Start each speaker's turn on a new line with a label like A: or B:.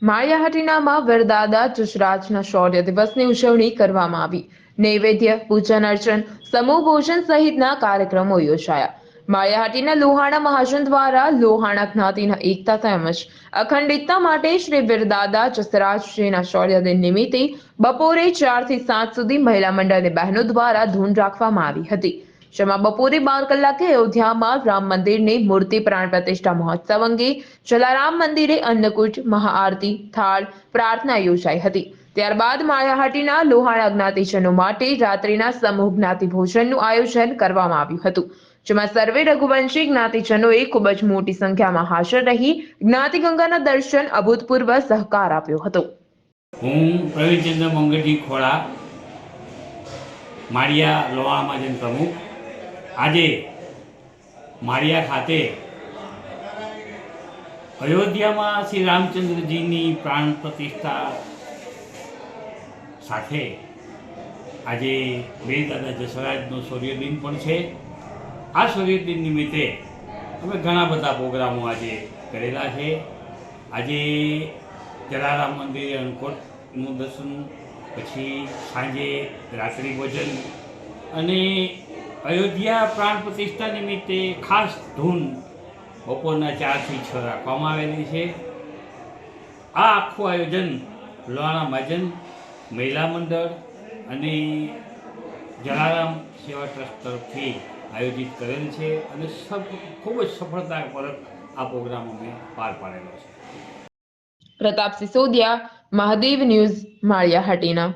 A: માળિયાહાટીનામાં વરદાદા જસરાજના શૌર્ય દિવસની ઉજવણી કરવામાં આવી। નૈવેદ્ય, પૂજન અર્ચન, સમૂહ ભોજન સહિતના કાર્યક્રમો યોજાયા। માળિયાહાટીના લોહાણા મહાજન દ્વારા લોહાણા જ્ઞાતિના એકતા તેમજ અખંડિતતા માટે શ્રી વીરદાદા જસરાજજીના શૌર્ય દિન નિમિત્તે બપોરે 4 થી 7 સુધી મહિલા મંડળની બહેનો દ્વારા ધૂન રાખવામાં આવી હતી, જેમાં બપોરે 12 કલાકે અયોધ્યામાં રામ મંદિરની મૂર્તિ પ્રાણ પ્રતિષ્ઠા મહોત્સવ અંગે જલારામ મંદિરે અન્નકૂટ, મહાઆરતી, થાળ, પ્રાર્થના યોજાઈ હતી। ત્યારબાદ માળિયાહાટીના લોહાણા જ્ઞાતિજનો માટે રાત્રિના સમૂહ જ્ઞાતિ ભોજનનું આયોજન કરવામાં આવ્યું હતું, જેમાં સર્વે રઘુવંશી જ્ઞાતિજનોએ ખૂબ જ મોટી સંખ્યામાં હાજર રહી જ્ઞાતિ ગંગાના દર્શન અભૂતપૂર્વ સહકાર આપ્યો હતો।
B: હું પ્રવીણચંદ્ર મંગળજી ખોડા, માળિયા લોહાણા મહાજન પ્રમુખ। આજે માળિયા ખાતે અયોધ્યામાં શ્રી રામચંદ્રજીની પ્રાણ પ્રતિષ્ઠા સાથે આજે વીરદાદા જસરાજનો શૌર્યદિન પણ છે। આ શૌર્યદિન નિમિત્તે અમે ઘણા બધા પ્રોગ્રામો આજે કરેલા છે। આજે જલારામ મંદિરે અન્નકૂટનું દર્શન, પછી સાંજે રાત્રિ ભોજન અને અયોધ્યા પ્રાણ પ્રતિષ્ઠા નિમિત્તે ખાસ ધૂન બપોરના 4 થી 6 રાખવામાં આવેલી છે। આ આખું આયોજન લોહાણા મહાજન મહિલા મંડળ અને જલારામ સેવા ટ્રસ્ટ તરફથી આયોજિત કરેલ છે અને ખૂબ જ સફળતાપૂર્વક આ પ્રોગ્રામ અમે પાર પાડેલો છે।
A: પ્રતાપ સિસોદિયા, મહાદેવ ન્યૂઝ, માળિયાહાટીના।